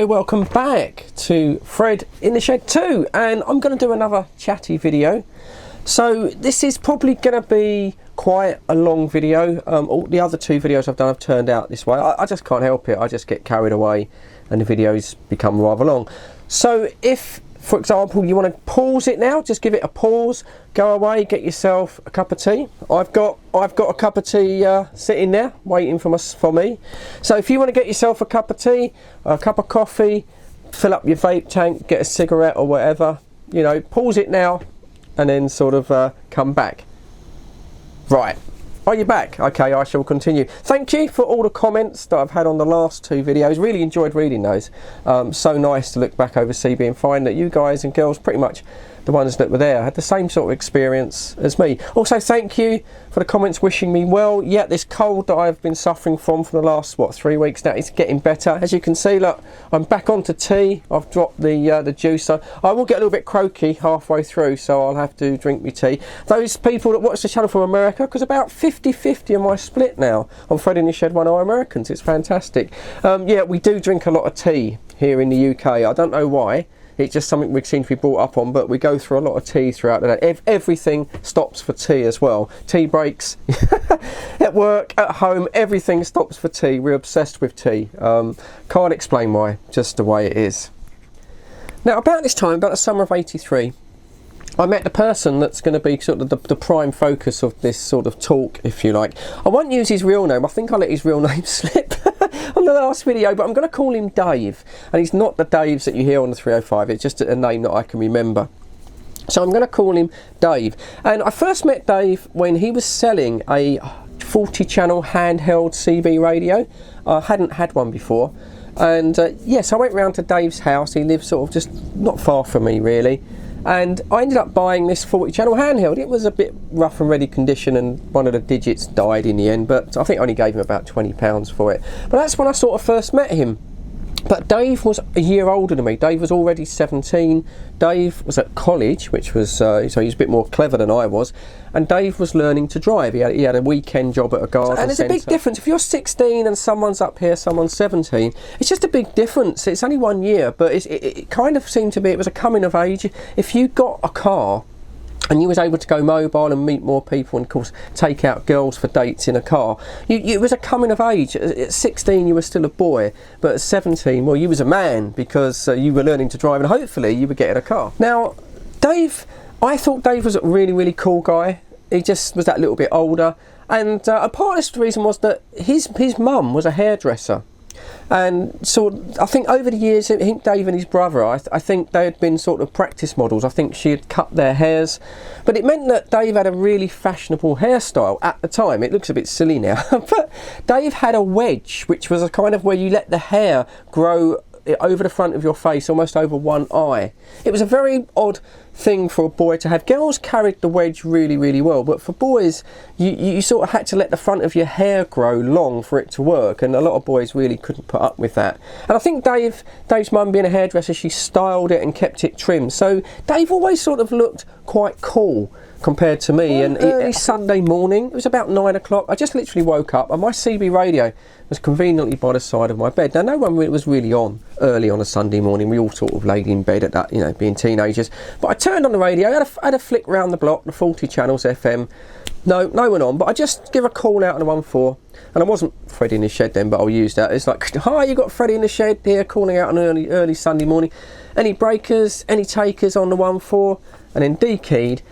welcome back to Fred in the Shed 2, and I'm going to do another chatty video. So this is probably going to be quite a long video. All the other two videos I've done have turned out this way. I just can't help it. I just get carried away and the videos become rather long. So if, for example, you want to pause it now, just give it a pause, go away, get yourself a cup of tea. I've got a cup of tea sitting there waiting for me. So if you want to get yourself a cup of tea, a cup of coffee, fill up your vape tank, get a cigarette or whatever, you know, pause it now and then sort of come back. Right. Are you back? Okay, I shall continue. Thank you for all the comments that I've had on the last two videos. Really enjoyed reading those. So nice to look back over CB and find that you guys and girls, pretty much the ones that were there, had the same sort of experience as me. Also, thank you for the comments wishing me well. Yeah, this cold that I've been suffering from the last, 3 weeks now, is getting better. As you can see, look, I'm back onto tea. I've dropped the juicer. I will get a little bit croaky halfway through, so I'll have to drink my tea. Those people that watch the channel from America, because about 50-50 of my split now on Fred in the Shed 1 are Americans. It's fantastic. Yeah, we do drink a lot of tea here in the UK. I don't know why. It's just something we seem to be brought up on, but we go through a lot of tea throughout the day. Everything stops for tea as well. Tea breaks, at work, at home, everything stops for tea. We're obsessed with tea. Can't explain why, just the way it is. Now, about this time, about the summer of '83, I met the person that's going to be sort of the prime focus of this sort of talk, if you like. I won't use his real name. I think I let his real name slip on the last video, but I'm going to call him Dave. And he's not the Daves that you hear on the 305. It's just a name that I can remember. So I'm going to call him Dave. And I first met Dave when he was selling a 40-channel handheld CB radio. I hadn't had one before. And yes, I went round to Dave's house. He lived sort of just not far from me, really. And I ended up buying this 40-channel handheld. It was a bit rough and ready condition, and one of the digits died in the end, but I think I only gave him about £20 for it. But that's when I sort of first met him. But Dave was a year older than me. Dave was already 17. Dave was at college, which was, so he was a bit more clever than I was. And Dave was learning to drive. He had a weekend job at a garden And there's centre. a big difference. If you're 16 and someone's up here, someone's 17, It's just a big difference. It's only 1 year, but it kind of seemed to be, it was a coming of age. If you got a car and you was able to go mobile and meet more people and, of course, take out girls for dates in a car, it was a coming of age. At 16 you were still a boy, but at 17, well, you was a man, because you were learning to drive and hopefully you were getting a car. Now, Dave, I thought Dave was a really, really cool guy. He just was that little bit older, and a part of the reason was that his mum was a hairdresser. And so I think over the years, I think Dave and his brother, I think they had been sort of practice models. I think she had cut their hairs, but it meant that Dave had a really fashionable hairstyle at the time. It looks a bit silly now, but Dave had a wedge, which was a kind of where you let the hair grow over the front of your face, almost over one eye. It was a very odd thing for a boy to have. Girls carried the wedge really, really well, but for boys, you sort of had to let the front of your hair grow long for it to work, and a lot of boys really couldn't put up with that. And I think Dave's mum, being a hairdresser, she styled it and kept it trimmed. So Dave always sort of looked quite cool compared to me. And early Sunday morning, it was about 9 o'clock, I just literally woke up and my CB radio was conveniently by the side of my bed. Now, no one was really on early on a Sunday morning. We all sort of laid in bed at that, you know, being teenagers. But I turned on the radio, I had a flick round the block, the 40 channels FM. No one on, but I just give a call out on the 1-4. And I wasn't Fred in the Shed then, but I'll use that. It's like, hi, you got Fred in the Shed here, calling out on an early Sunday morning. Any breakers, any takers on the 1-4? And then dekeyed.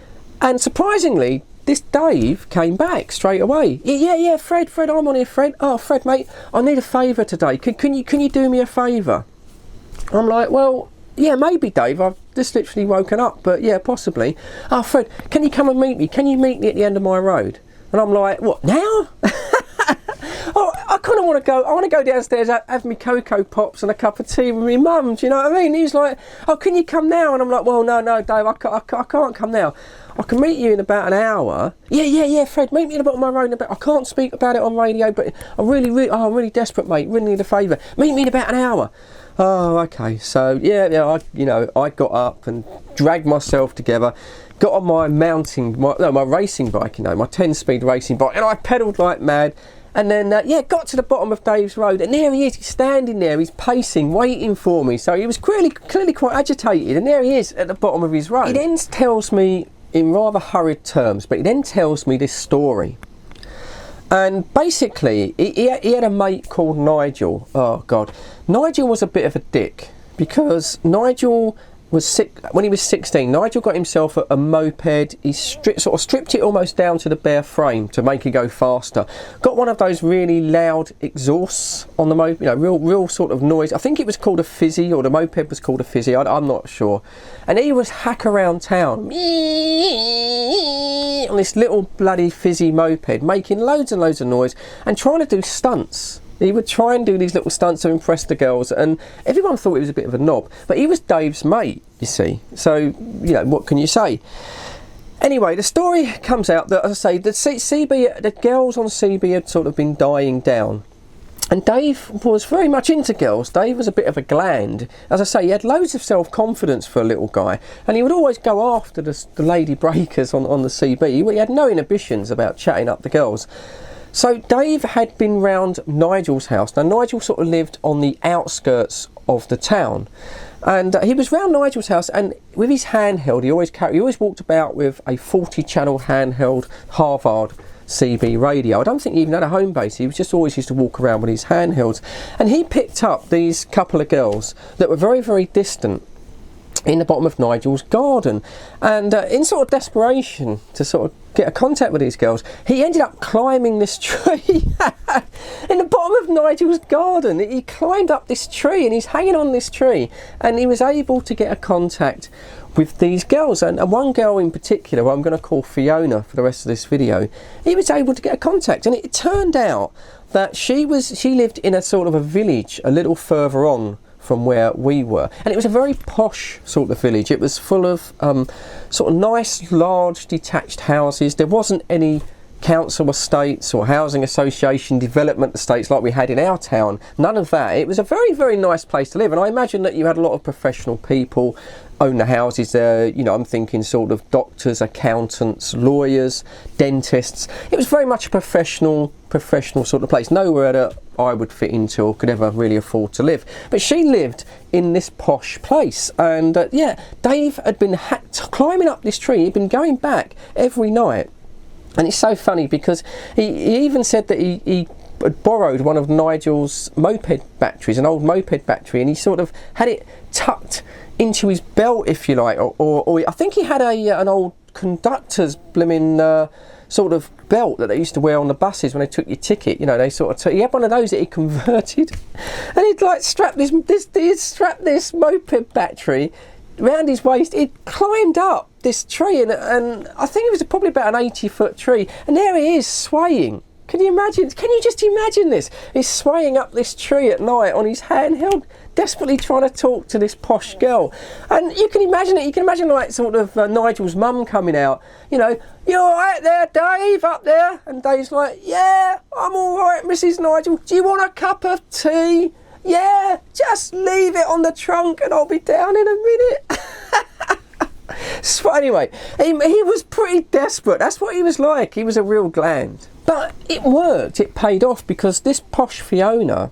And surprisingly, this Dave came back straight away. Yeah, Fred, I'm on here, Fred. Oh, Fred, mate, I need a favour today. Can you do me a favour? I'm like, well, yeah, maybe, Dave. I've just literally woken up, but yeah, possibly. Oh, Fred, can you come and meet me? Can you meet me at the end of my road? And I'm like, what, now? Oh, I kind of want to go. I want to go downstairs, have me Cocoa Pops and a cup of tea with my mum. Do you know what I mean? He was like, oh, can you come now? And I'm like, well, no, Dave, I can't come now. I can meet you in about an hour. Yeah, Fred, meet me in the bottom of my road in about. I can't speak about it on radio, but I'm really desperate, mate. Really need a favour. Meet me in about an hour. Oh, okay. So yeah, I got up and dragged myself together, got on my racing bike, my 10-speed racing bike, and I pedalled like mad. And then, yeah, got to the bottom of Dave's road, and there he is. He's standing there. He's pacing, waiting for me. So he was clearly quite agitated, and there he is at the bottom of his road. He then tells me, in rather hurried terms, but he then tells me this story. And basically, he had a mate called Nigel. Oh, God. Nigel was a bit of a dick, because Nigel was sick when he was 16. Nigel got himself a moped. He sort of stripped it almost down to the bare frame to make it go faster. Got one of those really loud exhausts on the moped, you know, real sort of noise. I think it was called a fizzy, or the moped was called a fizzy. I'm not sure. And he was hack around town on this little bloody fizzy moped, making loads and loads of noise and trying to do stunts. He would try and do these little stunts to impress the girls, and everyone thought he was a bit of a knob. But he was Dave's mate, you see. So, you know, what can you say? Anyway, the story comes out that, as I say, the girls on CB had sort of been dying down. And Dave was very much into girls. Dave was a bit of a gland. As I say, he had loads of self-confidence for a little guy. And he would always go after the lady breakers on the CB. He had no inhibitions about chatting up the girls. So Dave had been round Nigel's house. Now Nigel sort of lived on the outskirts of the town, and he was round Nigel's house, and with his handheld, he always walked about with a 40-channel handheld Harvard CB radio. I don't think he even had a home base. He was just always used to walk around with his handhelds, and he picked up these couple of girls that were very, very distant in the bottom of Nigel's garden, and in sort of desperation to sort of get a contact with these girls, he ended up climbing this tree in the bottom of Nigel's garden. He climbed up this tree, and he's hanging on this tree, and he was able to get a contact with these girls, and one girl in particular, who I'm going to call Fiona for the rest of this video, he was able to get a contact. And it turned out that she lived in a sort of a village a little further on from where we were, and it was a very posh sort of village. It was full of sort of nice, large, detached houses. There wasn't any council estates or housing association development estates like we had in our town. None of that. It was a very, very nice place to live, and I imagine that you had a lot of professional people own the houses there. You know, I'm thinking sort of doctors, accountants, lawyers, dentists. It was very much a professional sort of place. Nowhere that I would fit into or could ever really afford to live. But she lived in this posh place, and yeah, Dave had been climbing up this tree. He'd been going back every night, and it's so funny because he even said that he had borrowed one of Nigel's moped batteries, an old moped battery, and he sort of had it tucked into his belt, if you like, or I think he had an old conductor's blooming sort of belt that they used to wear on the buses when they took your ticket. You know, they sort of he had one of those that he converted, and he'd like strap this moped battery round his waist. He'd climbed up this tree, and I think it was probably about an 80-foot tree, and there he is swaying. Can you imagine? Can you just imagine this? He's swaying up this tree at night on his handheld, desperately trying to talk to this posh girl. And you can imagine it. You can imagine like sort of Nigel's mum coming out. You know, "You all right there, Dave, up there?" And Dave's like, "Yeah, I'm all right, Mrs. Nigel. Do you want a cup of tea?" "Yeah, just leave it on the trunk and I'll be down in a minute." So anyway, he was pretty desperate. That's what he was like. He was a real gland. But it worked. It paid off, because this posh Fiona,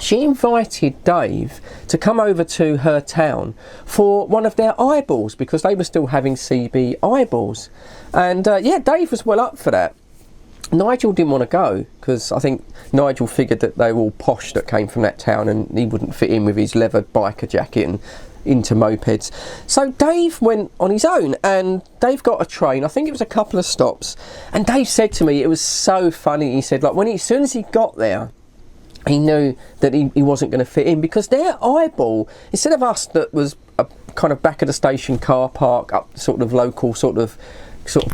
she invited Dave to come over to her town for one of their eyeballs, because they were still having CB eyeballs. And yeah, Dave was well up for that. Nigel didn't want to go, because I think Nigel figured that they were all posh that came from that town, and he wouldn't fit in with his leather biker jacket and into mopeds. So Dave went on his own, and Dave got a train. I think it was a couple of stops, and Dave said to me, it was so funny, he said, like, as soon as he got there, he knew that he wasn't going to fit in, because their eyeball, instead of us that was a kind of back of the station car park, up sort of local sort of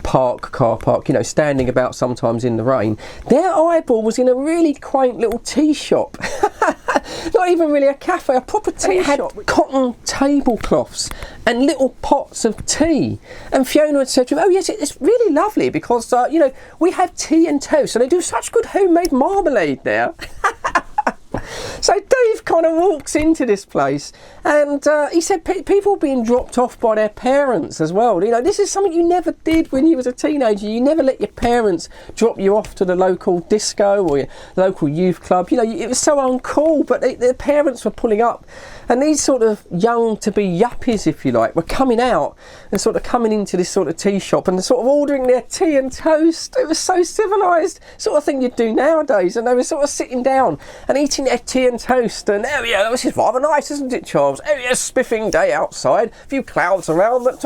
car park, you know, standing about sometimes in the rain, their eyeball was in a really quaint little tea shop. Not even really a cafe, a proper tea shop. Had cotton tablecloths and little pots of tea. And Fiona had said to him, "Oh yes, it's really lovely, because you know, we have tea and toast, and they do such good homemade marmalade there." So Dave kind of walks into this place, and he said people being dropped off by their parents as well. You know, this is something you never did when you was a teenager. You never let your parents drop you off to the local disco or your local youth club. You know, it was so uncool, but their parents were pulling up, and these sort of young to be yuppies, if you like, were coming out and sort of coming into this sort of tea shop and sort of ordering their tea and toast. It was so civilised, sort of thing you'd do nowadays, and they were sort of sitting down and eating their tea and toast, and oh yeah, this is rather nice, isn't it, Charles? Oh yeah, spiffing day outside, a few clouds around, but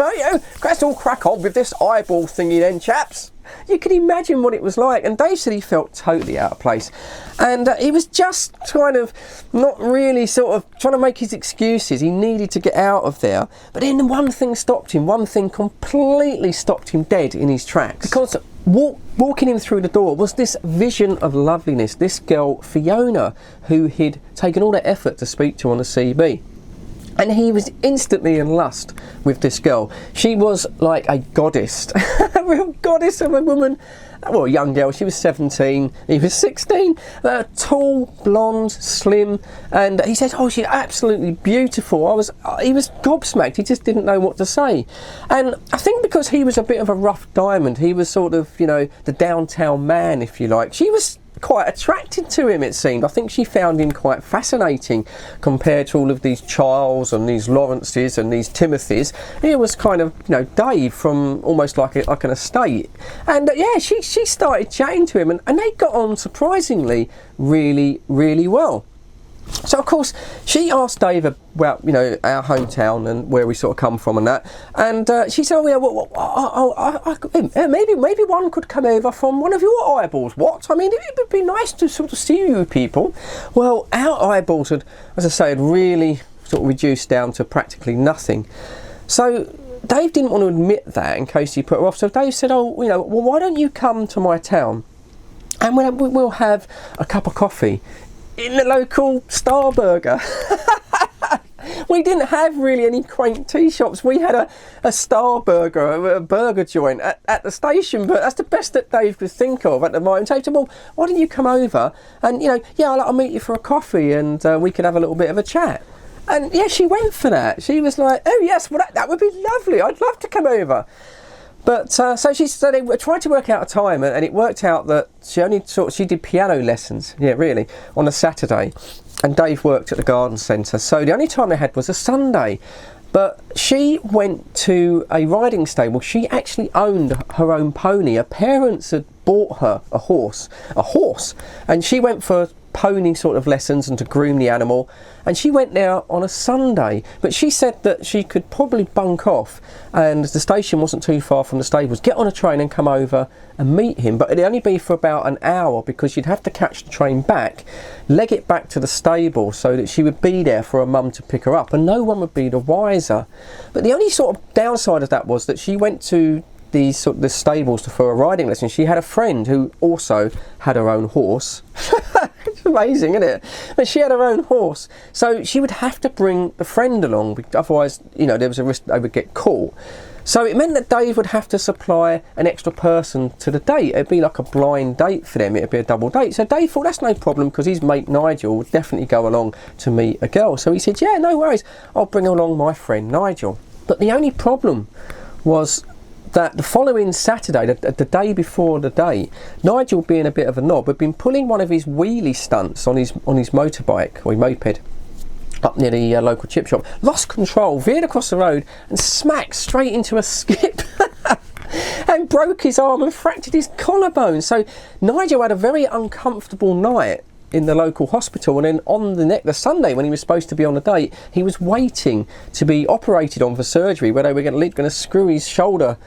let's all crack on with this eyeball thingy then, chaps. You can imagine what it was like, and Dave said he felt totally out of place, and he was just kind of not really sort of trying to make his excuses. He needed to get out of there, but then one thing stopped him. One thing completely stopped him dead in his tracks, because walking him through the door was this vision of loveliness, this girl Fiona, who he'd taken all the effort to speak to on the CB. And he was instantly in lust with this girl. She was like a goddess, a real goddess of a woman. Well, a young girl. She was 17, he was 16. Tall, blonde, slim, and he said, "Oh, she's absolutely beautiful." He was gobsmacked. He just didn't know what to say. And I think because he was a bit of a rough diamond, he was sort of, you know, the downtown man, if you like. She was quite attracted to him, it seemed. I think she found him quite fascinating compared to all of these Charles and these Lawrences and these Timothys. He was kind of, you know, Dave from almost like an estate. And yeah, she started chatting to him, and they got on surprisingly really, really well. So of course she asked Dave about, you know, our hometown and where we sort of come from and that, and she said, "Oh yeah, maybe one could come over from one of your eyeballs." What? I mean, it would be nice to sort of see you people. Well, our eyeballs had, as I say, had really sort of reduced down to practically nothing. So Dave didn't want to admit that in case he put her off. So Dave said, "Oh, you know, well, why don't you come to my town, and we'll have a cup of coffee in the local Star Burger." We didn't have really any quaint tea shops. We had a Star Burger, a burger joint at the station, but that's the best that Dave could think of at the moment. Dave said, "Well, why don't you come over and, you know, yeah, I'll meet you for a coffee, and we could have a little bit of a chat." And yeah, she went for that. She was like, "Oh yes, well that would be lovely. I'd love to come over." But so they tried to work out a time, and it worked out that she did piano lessons, yeah, really, on a Saturday, and Dave worked at the garden centre. So the only time they had was a Sunday. But she went to a riding stable. She actually owned her own pony. Her parents had bought her a horse, and she went for pony sort of lessons and to groom the animal, and she went there on a Sunday. But she said that she could probably bunk off, and the station wasn't too far from the stables, get on a train and come over and meet him, but it'd only be for about an hour, because you'd have to catch the train back, leg it back to the stable, so that she would be there for her mum to pick her up, and no one would be the wiser. But the only sort of downside of that was that she went to the stables for a riding lesson. She had a friend who also had her own horse. It's amazing, isn't it? But she had her own horse, so she would have to bring the friend along, otherwise, you know, there was a risk they would get caught. So it meant that Dave would have to supply an extra person to the date. It'd be like a blind date for them. It'd be a double date. So Dave thought that's no problem, because his mate Nigel would definitely go along to meet a girl. So he said, "Yeah, no worries, I'll bring along my friend Nigel." But the only problem was that the following Saturday, the day before the date, Nigel, being a bit of a knob, had been pulling one of his wheelie stunts on his motorbike or moped up near the local chip shop, lost control, veered across the road and smacked straight into a skip and broke his arm and fractured his collarbone. So Nigel had a very uncomfortable night in the local hospital, and then on the Sunday, when he was supposed to be on a date, he was waiting to be operated on for surgery, where they were going to screw his shoulder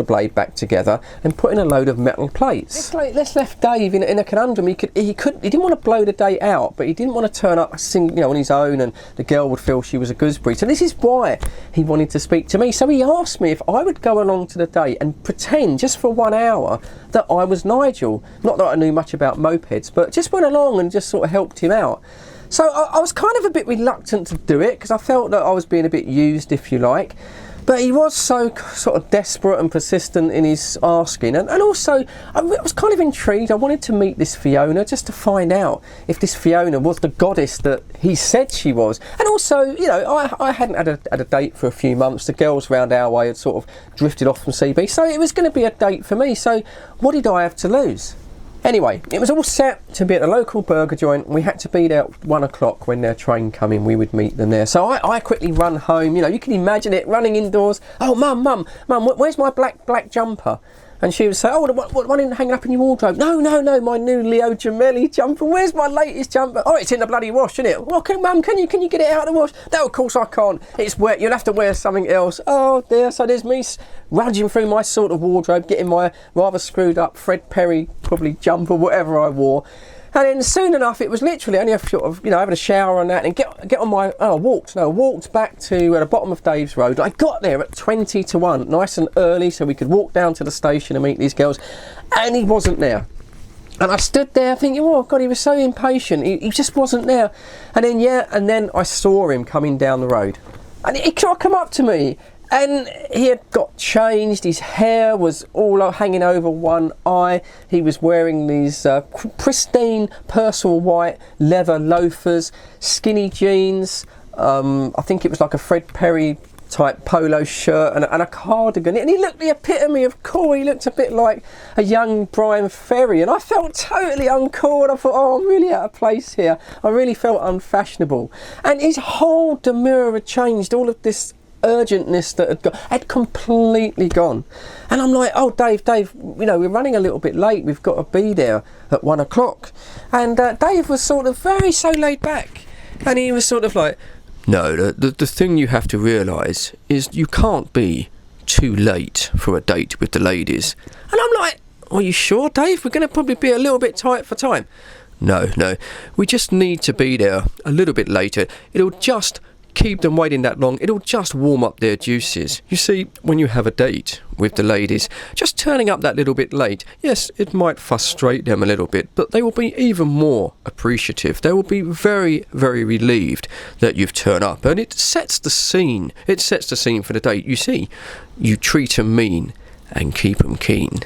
blade back together and put in a load of metal plates. This left Dave in a conundrum. He didn't want to blow the date out, but he didn't want to turn up on his own, and the girl would feel she was a gooseberry. So this is why he wanted to speak to me. So he asked me if I would go along to the date and pretend just for 1 hour that I was Nigel. Not that I knew much about mopeds, but just went along and just sort of helped him out. So I was kind of a bit reluctant to do it, because I felt that I was being a bit used, if you like. But he was so sort of desperate and persistent in his asking, and also I was kind of intrigued. I wanted to meet this Fiona just to find out if this Fiona was the goddess that he said she was. And also, you know, I hadn't had a date for a few months. The girls round our way had sort of drifted off from CB, so it was going to be a date for me. So what did I have to lose? Anyway, it was all set to be at the local burger joint. We had to be there at 1 o'clock when their train come in. We would meet them there. So I quickly run home. You know, you can imagine it, running indoors. Oh, mum, where's my black jumper? And she would say, oh, what one in hanging up in your wardrobe? No, my new Leo Gemelli jumper. Where's my latest jumper? Oh, it's in the bloody wash, isn't it? Well, mum, can you get it out of the wash? No, of course I can't. It's wet. You'll have to wear something else. Oh dear. So there's me rummaging through my sort of wardrobe, getting my rather screwed up Fred Perry probably jumper, whatever I wore. And then soon enough, it was literally only a sort of, you know, having a shower and that, and get on my, I walked back to the bottom of Dave's Road. I got there at 20 to 1, nice and early, so we could walk down to the station and meet these girls, and he wasn't there. And I stood there thinking, oh God, he was so impatient, he just wasn't there. And then I saw him coming down the road, and he tried to come up to me. And he had got changed, his hair was all hanging over one eye, he was wearing these pristine Purcell white leather loafers, skinny jeans, I think it was like a Fred Perry type polo shirt and a cardigan, and he looked the epitome of cool. He looked a bit like a young Brian Ferry, and I felt totally uncool, and I thought, oh, I'm really out of place here. I really felt unfashionable, and his whole demeanour had changed. All of this urgentness that had completely gone, and I'm like, oh Dave, you know, we're running a little bit late, we've got to be there at 1 o'clock. And Dave was sort of very so laid back, and he was sort of like, no, the thing you have to realise is you can't be too late for a date with the ladies. And I'm like, are you sure, Dave? We're going to probably be a little bit tight for time. No, we just need to be there a little bit later. It'll just keep them waiting that long. It'll just warm up their juices. You see, when you have a date with the ladies, just turning up that little bit late, yes, it might frustrate them a little bit, but they will be even more appreciative. They will be very, very relieved that you've turned up, and it sets the scene. It sets the scene for the date. You see, you treat 'em mean and keep 'em keen.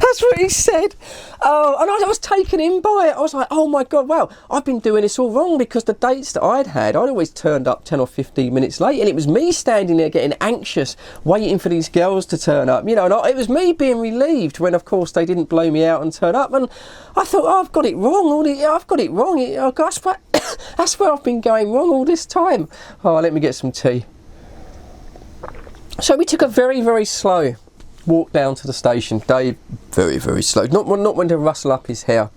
That's what he said. Oh, and I was taken in by it. I was like, oh my God, wow, I've been doing this all wrong, because the dates that I'd always turned up 10 or 15 minutes late, and it was me standing there getting anxious, waiting for these girls to turn up, you know, and it was me being relieved when, of course, they didn't blow me out and turn up. And I thought, oh, I've got it wrong. I've got it wrong. Oh, gosh, that's where I've been going wrong all this time. Oh, let me get some tea. So we took a very, very slow walk down to the station. Dave, very, very slow, not when to rustle up his hair.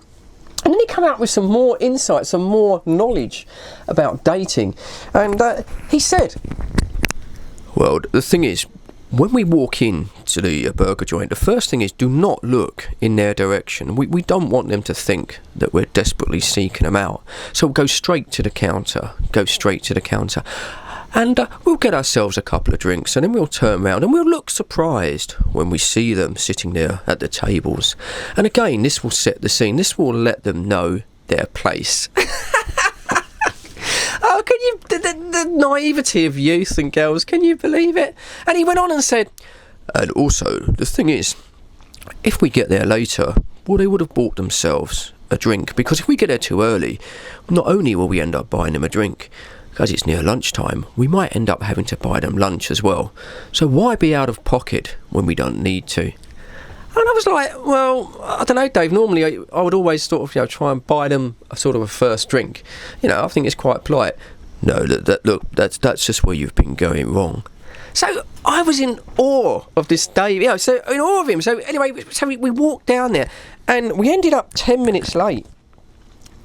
And then he come out with some more insight, some more knowledge about dating. And he said, well, the thing is, when we walk in to the burger joint, the first thing is, do not look in their direction. We don't want them to think that we're desperately seeking them out. So we'll go straight to the counter. And we'll get ourselves a couple of drinks, and then we'll turn around and we'll look surprised when we see them sitting there at the tables. And again, this will set the scene. This will let them know their place. Oh, can you, the naivety of youth and girls, can you believe it? And he went on and said, and also, the thing is, if we get there later, well, they would have bought themselves a drink, because if we get there too early, not only will we end up buying them a drink, because it's near lunchtime, we might end up having to buy them lunch as well. So why be out of pocket when we don't need to? And I was like, well, I don't know, Dave. Normally I would always sort of, you know, try and buy them a sort of a first drink. You know, I think it's quite polite. No, look, that's just where you've been going wrong. So I was in awe of this Dave, you know, so in awe of him. So anyway, we walked down there, and we ended up 10 minutes late.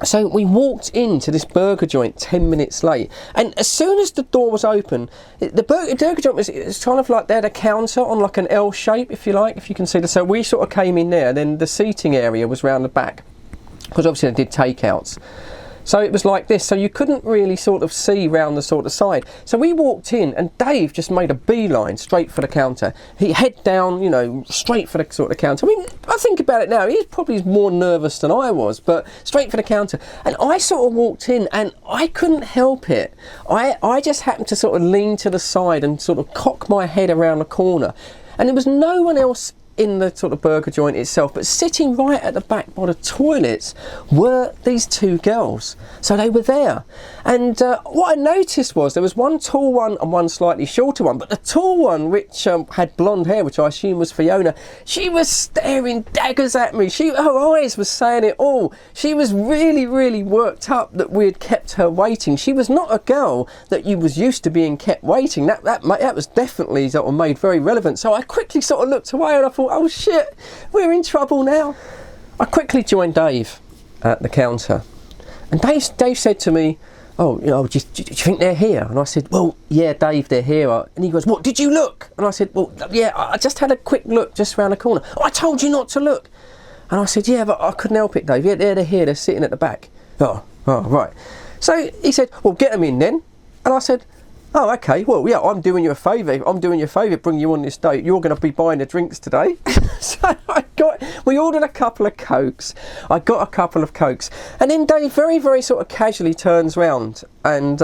So we walked into this burger joint 10 minutes late, and as soon as the door was open, the burger joint was kind of like they had a counter on like an L shape, if you like, if you can see that. So we sort of came in there, and then the seating area was round the back, because obviously they did takeouts. So it was like this, so you couldn't really sort of see round the sort of side. So we walked in and Dave just made a beeline straight for the counter. He head down, you know, straight for the sort of counter. I mean, I think about it now, he's probably more nervous than I was, but straight for the counter. And I sort of walked in and I couldn't help it. I just happened to sort of lean to the side and sort of cock my head around the corner. And there was no one else in the sort of burger joint itself, but sitting right at the back by the toilets were these two girls. So they were there, and what I noticed was there was one tall one and one slightly shorter one, but the tall one, which had blonde hair, which I assume was Fiona, she was staring daggers at me. Her eyes were saying it all. She was really, really worked up that we had kept her waiting. She was not a girl that you was used to being kept waiting. That was definitely sort of made very relevant. So I quickly sort of looked away and I thought, oh shit, we're in trouble now. I quickly joined Dave at the counter, and Dave said to me, oh, you know, do you think they're here? And I said, well, yeah, Dave, they're here. And he goes, what, did you look? And I said, well, yeah, I just had a quick look just round the corner. Oh, I told you not to look. And I said, yeah, but I couldn't help it, Dave. Yeah, they're here, they're sitting at the back. Oh, right. So he said, well, get them in then. And I said, oh, okay, well, yeah, I'm doing you a favour. Bring you on this date. You're going to be buying the drinks today. So we ordered a couple of Cokes. I got a couple of Cokes. And then Dave very, very sort of casually turns round and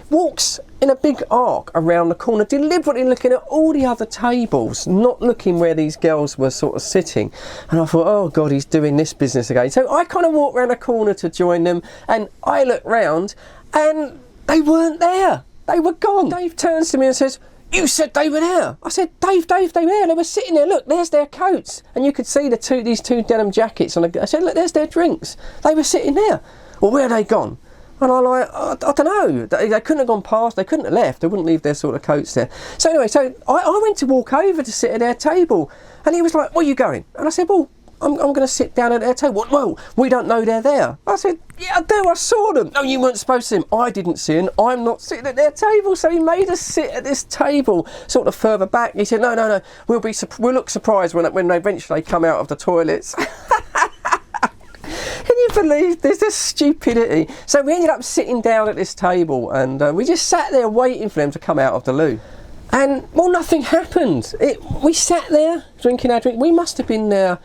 walks in a big arc around the corner, deliberately looking at all the other tables, not looking where these girls were sort of sitting. And I thought, oh God, he's doing this business again. So I kind of walked around the corner to join them, and I looked round and they weren't there. They were gone. Dave turns to me and says, you said they were there. I said, Dave, they were there. They were sitting there. Look, there's their coats. And you could see these two denim jackets. I said, look, there's their drinks. They were sitting there. Well, where are they gone? And I'm like, I don't know. They couldn't have gone past. They couldn't have left. They wouldn't leave their sort of coats there. So anyway, I went to walk over to sit at their table. And he was like, where are you going? And I said, well, I'm going to sit down at their table. Well, we don't know they're there. I said, yeah, I do, I saw them. No, you weren't supposed to see them. I didn't see them. I'm not sitting at their table. So he made us sit at this table sort of further back. He said, no, we'll look surprised when they eventually come out of the toilets. Can you believe this? This stupidity. So we ended up sitting down at this table, and we just sat there waiting for them to come out of the loo. And, well, nothing happened. We sat there drinking our drink. We must have been there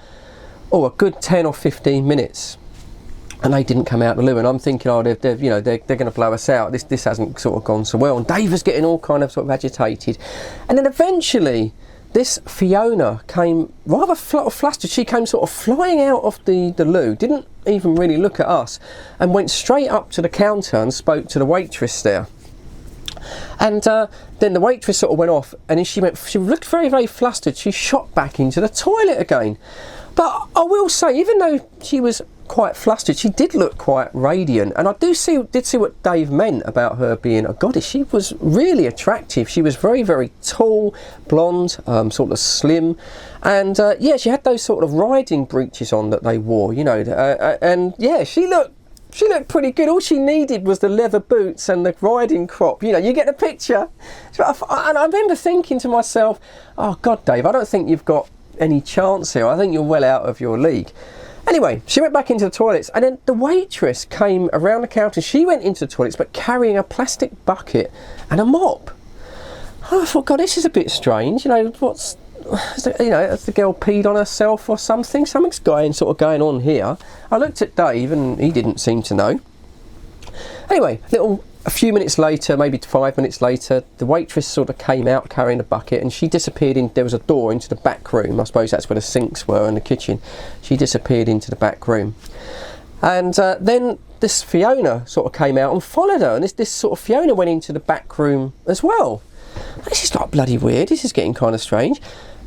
a good 10 or 15 minutes, and they didn't come out the loo. And I'm thinking, oh, they're going to blow us out. This hasn't sort of gone so well. And Dave was getting all kind of sort of agitated. And then eventually, this Fiona came rather flustered. She came sort of flying out of the loo, didn't even really look at us, and went straight up to the counter and spoke to the waitress there. And then the waitress sort of went off, and she looked very, very flustered. She shot back into the toilet again. But I will say, even though she was quite flustered, she did look quite radiant, and I did see what Dave meant about her being a goddess. She was really attractive. She was very, very tall, blonde, sort of slim, and yeah, she had those sort of riding breeches on that they wore, you know, and yeah, she looked pretty good. All she needed was the leather boots and the riding crop. You know, you get the picture. And I remember thinking to myself, oh God, Dave, I don't think you've got any chance here. I think you're well out of your league. Anyway, she went back into the toilets, and then the waitress came around the counter. She went into the toilets, but carrying a plastic bucket and a mop. And I thought, God, this is a bit strange. You know, has the girl peed on herself or something? Something's going on here. I looked at Dave, and he didn't seem to know. Anyway, a few minutes later, maybe 5 minutes later, the waitress sort of came out carrying a bucket, and she disappeared there was a door into the back room. I suppose that's where the sinks were in the kitchen. She disappeared into the back room. And then this Fiona sort of came out and followed her, and this sort of Fiona went into the back room as well. This is like bloody weird. This is getting kind of strange.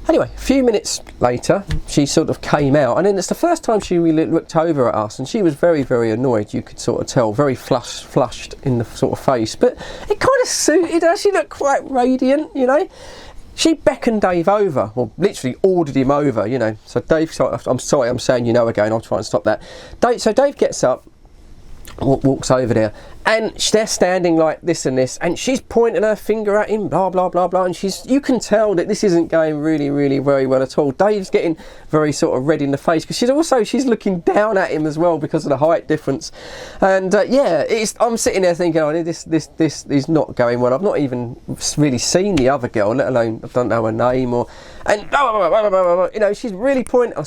Anyway, a few minutes later, she sort of came out, and then it's the first time she really looked over at us, and she was very, very annoyed. You could sort of tell, very flushed in the sort of face, but it kind of suited her. She looked quite radiant, you know. She beckoned Dave over, or literally ordered him over, you know. So Dave, I'm sorry, I'm saying you know again. I'll try and stop that. So Dave gets up, walks over there, And they're standing like this and this, and she's pointing her finger at him, blah, blah, blah, blah. And you can tell that this isn't going really, really very well at all. Dave's getting very sort of red in the face, because she's looking down at him as well because of the height difference. And yeah, I'm sitting there thinking, oh, this is not going well. I've not even really seen the other girl, let alone I don't know her name and you know, she's really pointing.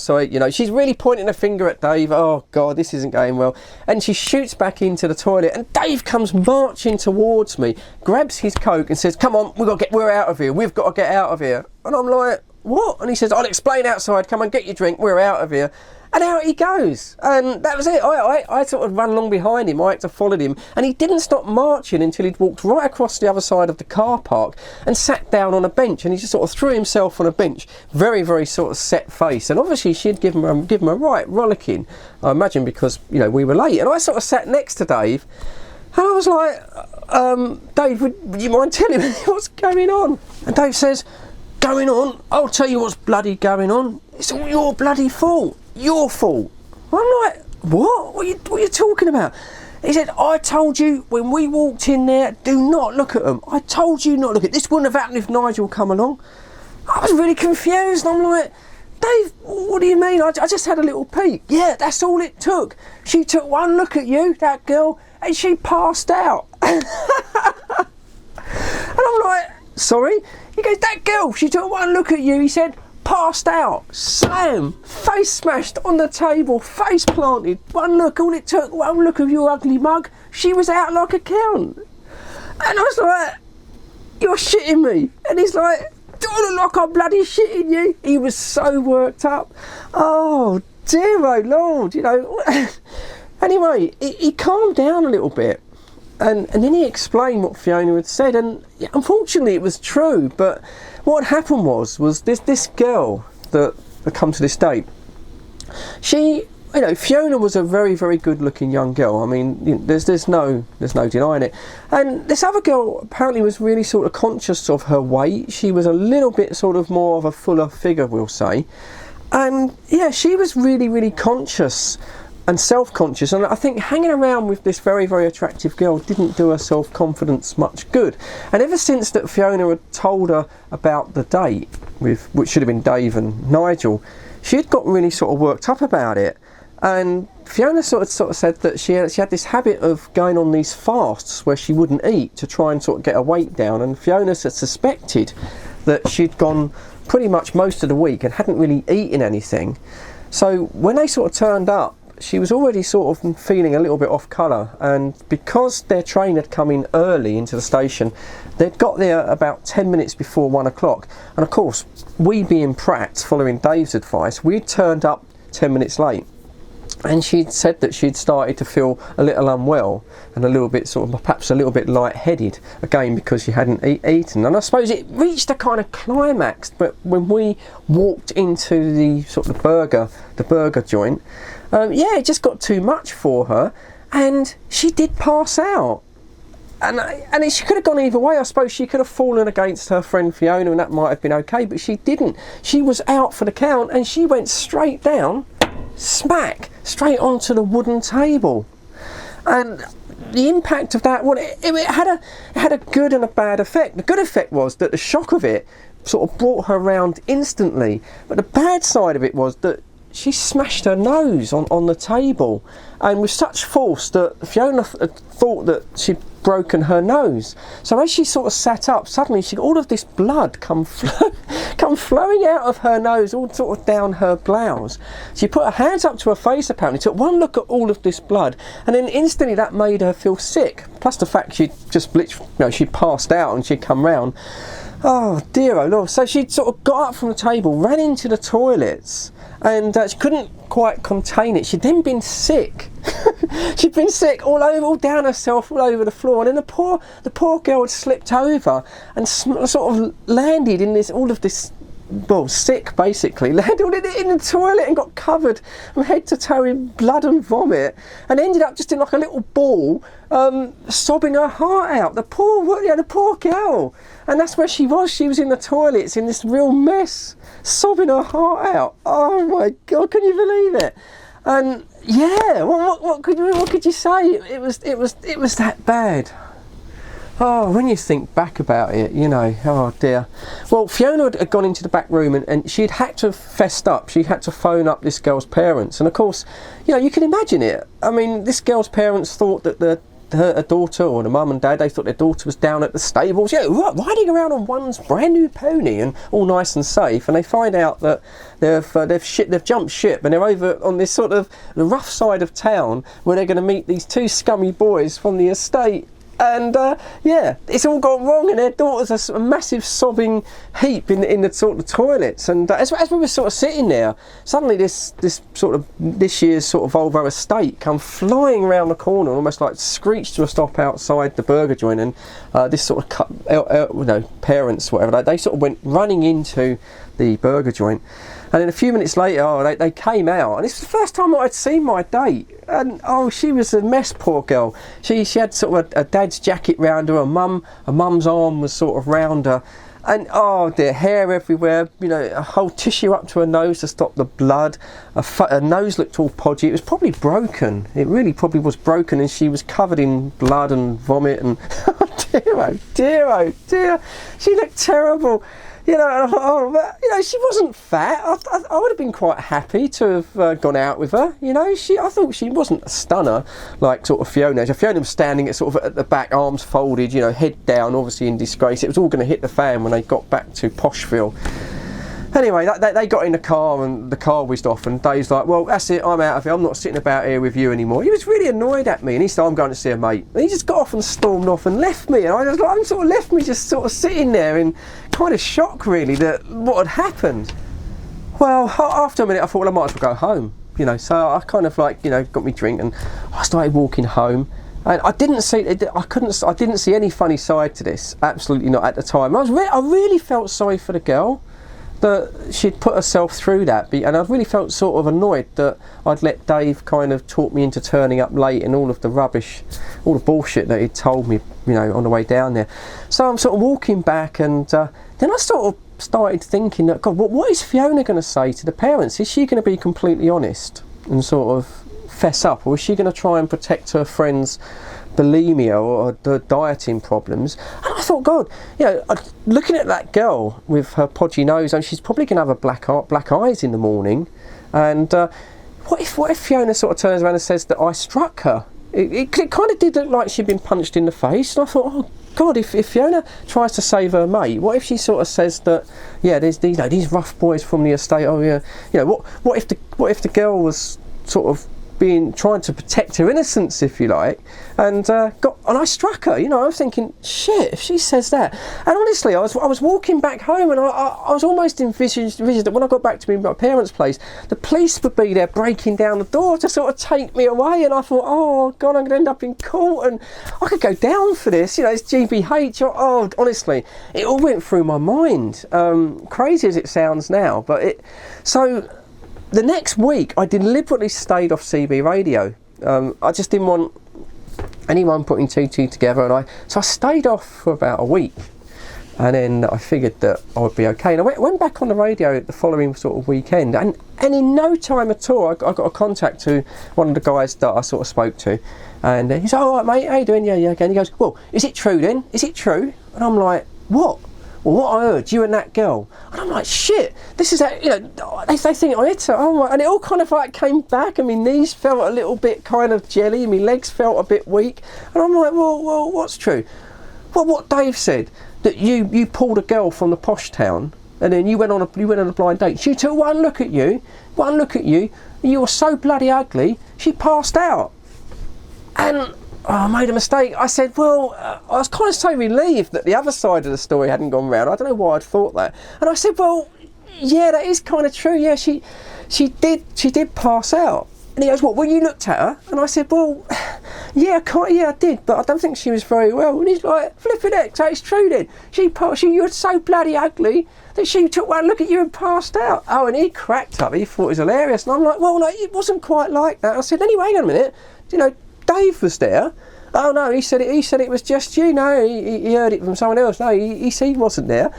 She's really pointing a finger at Dave. Oh God, this isn't going well. And she shoots back into the toilet, and Dave comes marching towards me, grabs his coke, and says, "Come on, we're out of here. We've got to get out of here." And I'm like, "What?" And he says, "I'll explain outside. Come on, get your drink. We're out of here." And out he goes. And that was it. I sort of ran along behind him. I had to follow him. And he didn't stop marching until he'd walked right across the other side of the car park and sat down on a bench. And he just sort of threw himself on a bench. Very, very sort of set face. And obviously she'd give him a right rollicking, I imagine, because, you know, we were late. And I sort of sat next to Dave. And I was like, Dave, would you mind telling me what's going on? And Dave says, "Going on? I'll tell you what's bloody going on. It's all your bloody fault. Your fault." I'm like, "What? What are you talking about?" He said, "I told you when we walked in there, do not look at them. I told you not to look at them. This wouldn't have happened if Nigel come along." I was really confused. I'm like, "Dave, what do you mean? I just had a little peek." "Yeah, that's all it took. She took one look at you, that girl, and she passed out." And I'm like, "Sorry?" He goes, "That girl, she took one look at you," he said, "passed out, slam, face smashed on the table, face planted, one look, all it took, one look of your ugly mug, she was out like a count." And I was like, "You're shitting me." And he's like, "Do I look like I'm bloody shitting you?" He was so worked up. Oh dear, oh Lord, you know. Anyway, he calmed down a little bit. And then he explained what Fiona had said, and unfortunately it was true. But what happened was this girl that had come to this date, she, you know, Fiona was a very, very good looking young girl. I mean, there's no denying it. And this other girl apparently was really sort of conscious of her weight. She was a little bit sort of more of a fuller figure, we'll say. And yeah, she was really, really conscious and self-conscious, and I think hanging around with this very, very attractive girl didn't do her self-confidence much good. And ever since that Fiona had told her about the date with, which should have been Dave and Nigel, she had got really sort of worked up about it. And Fiona sort of said that she had this habit of going on these fasts where she wouldn't eat to try and sort of get her weight down. And Fiona had suspected that she'd gone pretty much most of the week and hadn't really eaten anything. So when they sort of turned up, she was already sort of feeling a little bit off colour, and because their train had come in early into the station, they'd got there about 10 minutes before 1 o'clock. And of course, we being Pratt, following Dave's advice, we'd turned up 10 minutes late. And she'd said that she'd started to feel a little unwell and a little bit sort of perhaps a little bit lightheaded, again because she hadn't eaten. And I suppose it reached a kind of climax, but when we walked into the sort of the burger joint, yeah, it just got too much for her, and she did pass out. And she could have gone either way. I suppose she could have fallen against her friend Fiona, and that might have been okay, but she didn't. She was out for the count, and she went straight down, smack, straight onto the wooden table. And the impact of that, well, it had a good and a bad effect. The good effect was that the shock of it sort of brought her round instantly, but the bad side of it was that she smashed her nose on the table, and with such force that Fiona thought that she'd broken her nose. So as she sort of sat up, suddenly all of this blood come flowing out of her nose, all sort of down her blouse. She put her hands up to her face, apparently took one look at all of this blood, and then instantly that made her feel sick. Plus the fact she'd just she'd passed out and she'd come round. Oh dear, oh Lord. So she'd sort of got up from the table, ran into the toilets, and she couldn't quite contain it. She'd then been sick. She'd been sick all down herself, all over the floor, and then the poor girl had slipped over and sort of landed in all of this, well, sick basically, landed in the toilet and got covered from head to toe in blood and vomit, and ended up just in like a little ball, sobbing her heart out. The poor girl. And that's where she was. She was in the toilets in this real mess, sobbing her heart out. Oh my God, can you believe it? And yeah, what could you say? It was that bad. Oh, when you think back about it, you know, oh dear. Well, Fiona had gone into the back room and she'd had to have fessed up. She had to phone up this girl's parents. And of course, you know, you can imagine it. I mean, this girl's parents thought that her daughter, or the mum and dad, they thought their daughter was down at the stables, riding around on one's brand new pony and all nice and safe. And they find out that they've jumped ship and they're over on this sort of the rough side of town where they're going to meet these two scummy boys from the estate. And yeah, it's all gone wrong, and their daughter's a massive sobbing heap in the sort of toilets. And as we were sort of sitting there, suddenly this year's sort of Volvo estate come flying around the corner, almost like screeched to a stop outside the burger joint. And this sort of parents, whatever, they sort of went running into the burger joint. And then a few minutes later, they came out, and it's the first time that I'd seen my date. And oh, she was a mess, poor girl. She had sort of a dad's jacket round her. Her mum's arm was sort of round her, and oh dear, hair everywhere. You know, a whole tissue up to her nose to stop the blood. Her nose looked all podgy. It was probably broken. It really probably was broken, and she was covered in blood and vomit. And oh dear, she looked terrible. You know, she wasn't fat. I would have been quite happy to have gone out with her. You know, I thought she wasn't a stunner like sort of Fiona. Fiona was standing at sort of at the back, arms folded, you know, head down, obviously in disgrace. It was all going to hit the fan when they got back to Poshville. Anyway, they got in the car and the car whizzed off, and Dave's like, well, that's it, I'm out of here, I'm not sitting about here with you anymore. He was really annoyed at me, and he said, I'm going to see a mate. And he just got off and stormed off and left me, and I'm sort of left me just sort of sitting there in kind of shock, really, that what had happened. Well, after a minute, I thought, well, I might as well go home, you know, so I kind of like, you know, got me drink, and I started walking home. And I didn't see any funny side to this, absolutely not at the time. I really felt sorry for the girl, that she'd put herself through that, and I really felt sort of annoyed that I'd let Dave kind of talk me into turning up late and all of the rubbish, all the bullshit that he'd told me, you know, on the way down there. So I'm sort of walking back, and then I sort of started thinking that, God, what is Fiona going to say to the parents? Is she going to be completely honest and sort of fess up, or is she going to try and protect her friend's bulimia or the dieting problems? And I thought, God, you know, looking at that girl with her podgy nose, and she's probably going to have black eyes in the morning. And what if Fiona sort of turns around and says that I struck her? It kind of did look like she'd been punched in the face. And I thought, oh God, if Fiona tries to save her mate, what if she sort of says that, yeah, there's these rough boys from the estate. Oh yeah, you know, what if the girl was sort of trying to protect her innocence, if you like, and I struck her. You know, I was thinking, shit, if she says that. And honestly, I was walking back home, and I was almost envisioned that when I got back to my parents' place, the police would be there breaking down the door to sort of take me away. And I thought, oh God, I'm going to end up in court, and I could go down for this. You know, it's GBH. Oh, honestly, it all went through my mind. Crazy as it sounds now, but so. The next week, I deliberately stayed off CB radio. I just didn't want anyone putting two together, and so I stayed off for about a week, and then I figured that I would be okay. And I went back on the radio the following sort of weekend, and in no time at all, I got a contact to one of the guys that I sort of spoke to, and he's like, all right, mate, how you doing? Yeah, okay. And he goes, well, is it true then? Is it true? And I'm like, what? Well, what I heard, you and that girl. And I'm like, shit, this is, you know, they think I hit her. Oh my, and it all kind of like came back, and my knees felt a little bit kind of jelly, and my legs felt a bit weak. And I'm like, well, what's true? Well, what Dave said, that you pulled a girl from the posh town, and then you went on a blind date. She took one look at you, and you were so bloody ugly, she passed out. And I made a mistake. I said, well, I was kind of so relieved that the other side of the story hadn't gone round. I don't know why I'd thought that. And I said, well, yeah, that is kind of true. Yeah, she did pass out. And he goes, what, well, you looked at her? And I said, well, yeah, I did, but I don't think she was very well. And he's like, flipping heck, so it's true then. You were so bloody ugly that she took one look at you and passed out. Oh, and he cracked up. He thought it was hilarious. And I'm like, well, no, it wasn't quite like that. I said, anyway, hang on a minute. You know, Dave was there. Oh no, he said it was just you. No, he heard it from someone else. No, he wasn't there.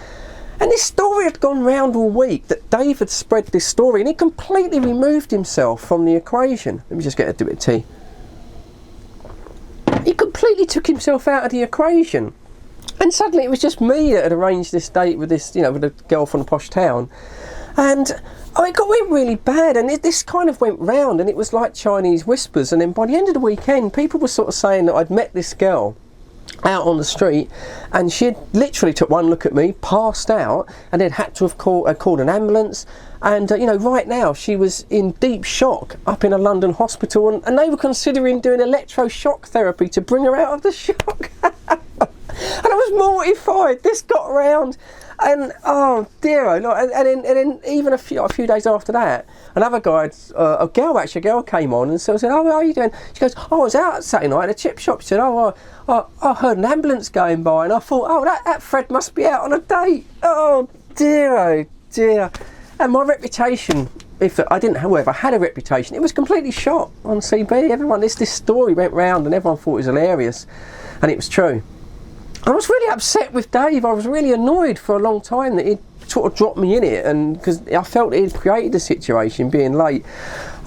And this story had gone round all week, that Dave had spread this story, and he completely removed himself from the equation. Let me just get a bit of tea. He completely took himself out of the equation. And suddenly it was just me that had arranged this date with this, with a girl from a posh town. And it went really bad, and this kind of went round, and it was like Chinese whispers. And then by the end of the weekend, people were sort of saying that I'd met this girl out on the street, and she had literally took one look at me, passed out, and then had to have called an ambulance. And right now she was in deep shock up in a London hospital, and they were considering doing electroshock therapy to bring her out of the shock. And I was mortified. This got round, and oh dear, and then even a few days after that, another guy, a girl came on and so said, "Oh, how are you doing?" She goes, "Oh, I was out Saturday night at a chip shop." She said, I heard an ambulance going by, and I thought, oh, that Fred must be out on a date. Oh dear. And my reputation, if I had a reputation, it was completely shot on CB. Everyone, this story went round, and everyone thought it was hilarious, and it was true. I was really upset with Dave. I was really annoyed for a long time that he'd sort of dropped me in it, and because I felt he'd created the situation, being late.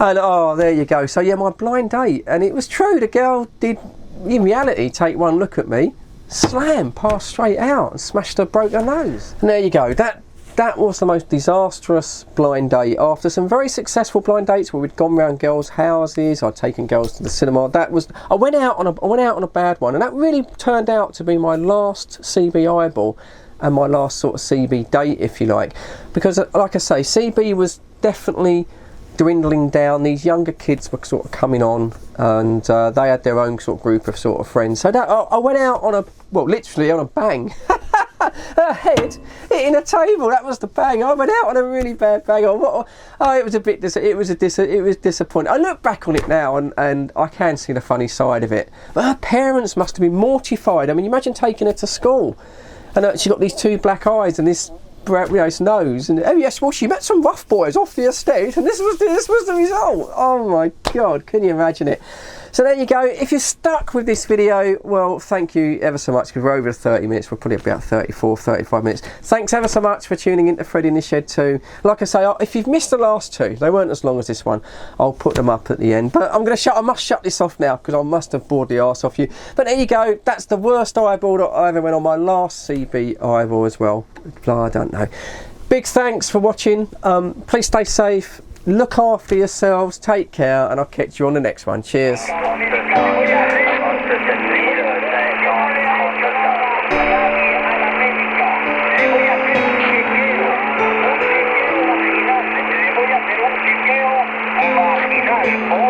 And there you go. So yeah, my blind date, and it was true. The girl did, in reality, take one look at me, slam, passed straight out, and broke her nose. And there you go. That was the most disastrous blind date. After some very successful blind dates where we'd gone round girls' houses, I'd taken girls to the cinema. I went out on a bad one, and that really turned out to be my last CB eyeball and my last sort of CB date, if you like, because like I say, CB was definitely dwindling down. These younger kids were sort of coming on, and they had their own sort of group of sort of friends. So I went out literally on a bang. Her head hitting a table, that was the bang. I went out on a really bad bang. It was disappointing. I look back on it now, and I can see the funny side of it. But her parents must have been mortified. I mean, imagine taking her to school, and she got these two black eyes and this nose, and oh yes, well, she met some rough boys off the estate, and this was the result. Oh my God, can you imagine it? So there you go. If you're stuck with this video, well, thank you ever so much, because we're over 30 minutes. We're probably about 35 minutes. Thanks ever so much for tuning in to Fred in the Shed 2. Like I say, if you've missed the last two, they weren't as long as this one, I'll put them up at the end. But I must shut this off now, because I must have bored the arse off you. But there you go. That's the worst eyeball that I ever went on, my last CB eyeball as well. I don't know. Big thanks for watching. Please stay safe. Look after yourselves, take care, and I'll catch you on the next one. Cheers. Oh,